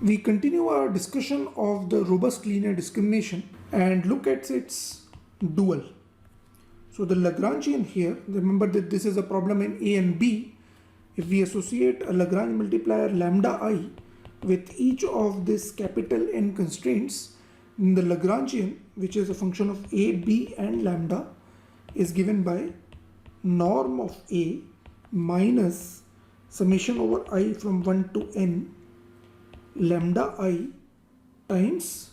We continue our discussion of the robust linear discrimination and look at its dual. So the Lagrangian here, remember that this is a problem in A and B. If we associate a Lagrange multiplier lambda I with each of this capital N constraints, then the Lagrangian, which is a function of A, B and lambda, is given by norm of A minus summation over I from 1 to n lambda I times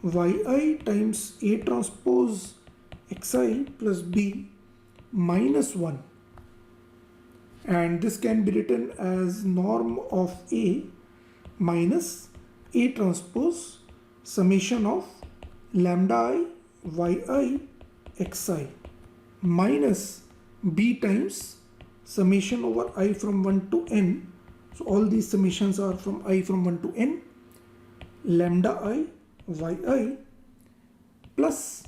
yi times A transpose xi plus b minus 1, and this can be written as norm of A minus A transpose summation of lambda I yi xi minus b times summation over I from 1 to n. So all these summations are from I from 1 to n lambda I yi plus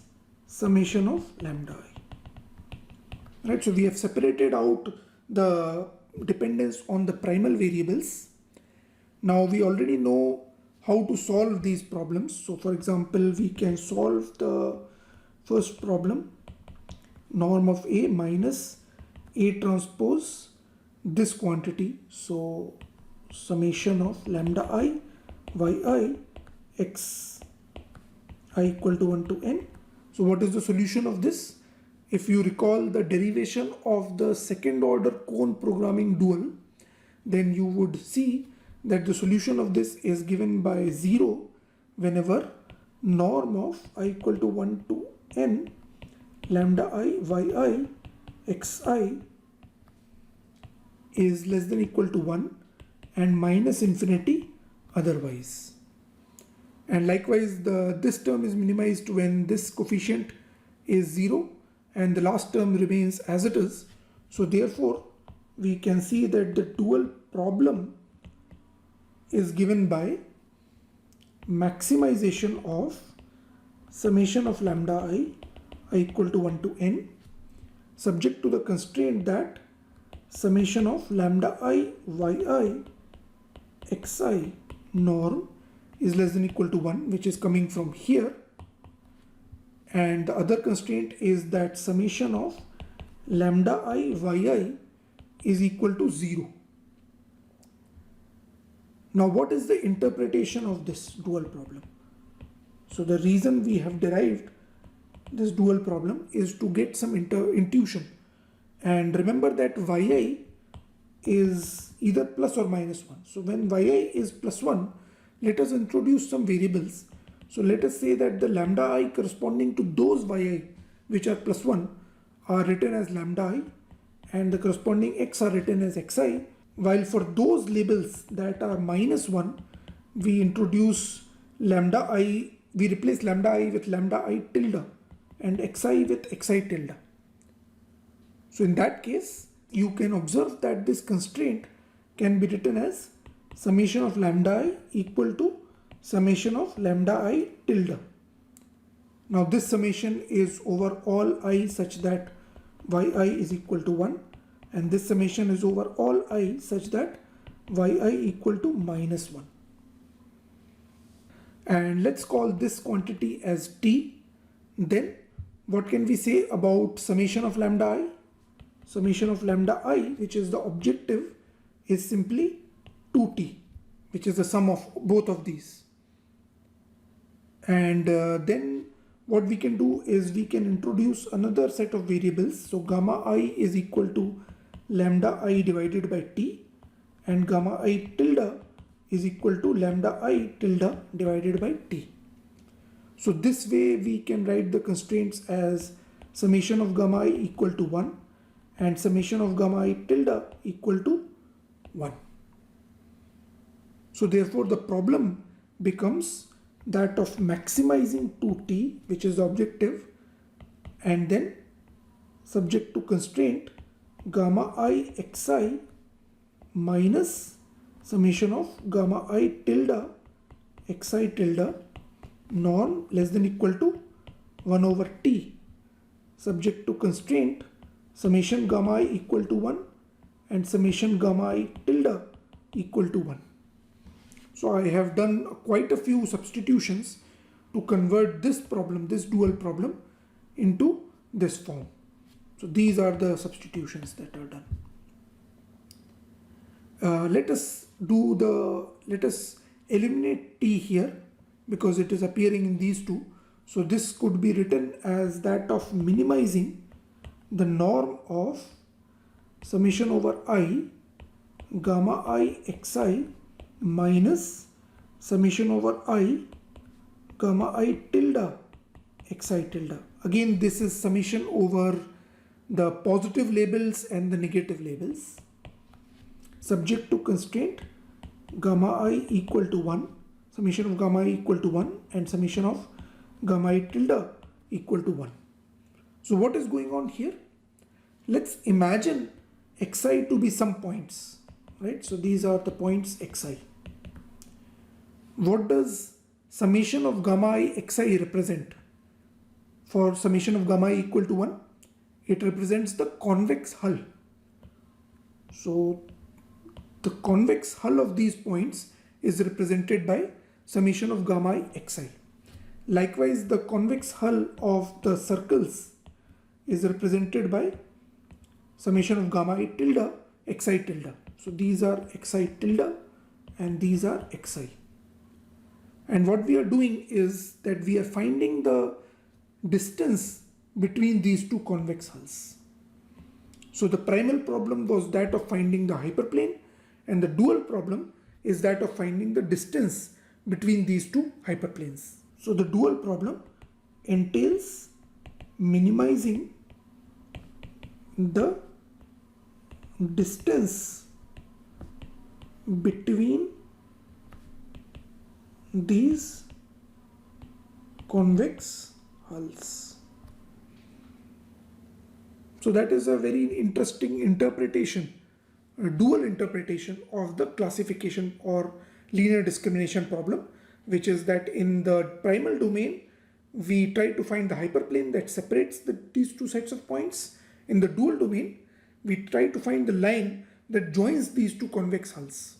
summation of lambda I. Right, so we have separated out the dependence on the primal variables. Now we already know how to solve these problems. So for example, we can solve the first problem, norm of A minus A transpose this quantity, so summation of lambda I yi x I equal to 1 to n. So what is the solution of this? If you recall the derivation of the second order cone programming dual, then you would see that the solution of this is given by 0 whenever norm of I equal to 1 to n lambda I yi xi is less than equal to 1 and minus infinity otherwise. And likewise, this term is minimized when this coefficient is 0 and the last term remains as it is. So therefore, we can see that the dual problem is given by maximization of summation of lambda I equal to 1 to n, subject to the constraint that summation of lambda I yi xi norm is less than equal to 1, which is coming from here, and the other constraint is that summation of lambda I yi is equal to 0. Now what is the interpretation of this dual problem? So the reason we have derived this dual problem is to get some intuition, and remember that yi is either plus or minus 1. So when yi is plus 1, let us introduce some variables. So let us say that the lambda I corresponding to those yi which are plus 1 are written as lambda I and the corresponding x are written as xi, while for those labels that are minus 1, we introduce lambda I, we replace lambda I with lambda I tilde and xi with xi tilde. So in that case, you can observe that this constraint can be written as summation of lambda I equal to summation of lambda I tilde. Now this summation is over all I such that yi is equal to 1, and this summation is over all I such that yi equal to minus 1. And let's call this quantity as t. Then what can we say about summation of lambda I? Summation of lambda I, which is the objective, is simply 2t, which is the sum of both of these. And then what we can do is we can introduce another set of variables. So gamma I is equal to lambda I divided by t, and gamma I tilde is equal to lambda I tilde divided by t. So this way we can write the constraints as summation of gamma I equal to 1 and summation of gamma I tilde equal to 1. So therefore the problem becomes that of maximizing 2t, which is the objective, and then subject to constraint gamma I xi minus summation of gamma I tilde xi tilde norm less than equal to 1 over t, subject to constraint summation gamma I equal to 1 and summation gamma I tilde equal to 1. So I have done quite a few substitutions to convert this problem, this dual problem, into this form. So these are the substitutions that are done. Let us eliminate t here because it is appearing in these two. So this could be written as that of minimizing the norm of summation over I gamma I xi minus summation over I gamma I tilde xi tilde. Again, this is summation over the positive labels and the negative labels, subject to constraint gamma I equal to 1, summation of gamma I equal to 1 and summation of gamma I tilde equal to 1. So what is going on here? Let's imagine xi to be some points, right? So these are the points xi. What does summation of gamma I xi represent? For summation of gamma I equal to 1, it represents the convex hull. So the convex hull of these points is represented by summation of gamma I xi. Likewise, the convex hull of the circles is represented by summation of gamma I tilde xi tilde. So these are xi tilde and these are xi. And what we are doing is that we are finding the distance between these two convex hulls. So the primal problem was that of finding the hyperplane, and the dual problem is that of finding the distance between these two hyperplanes. So the dual problem entails minimizing the distance between these convex hulls. So that is a very interesting interpretation, a dual interpretation of the classification or linear discrimination problem, which is that in the primal domain, we try to find the hyperplane that separates these two sets of points. In the dual domain, we try to find the line that joins these two convex hulls.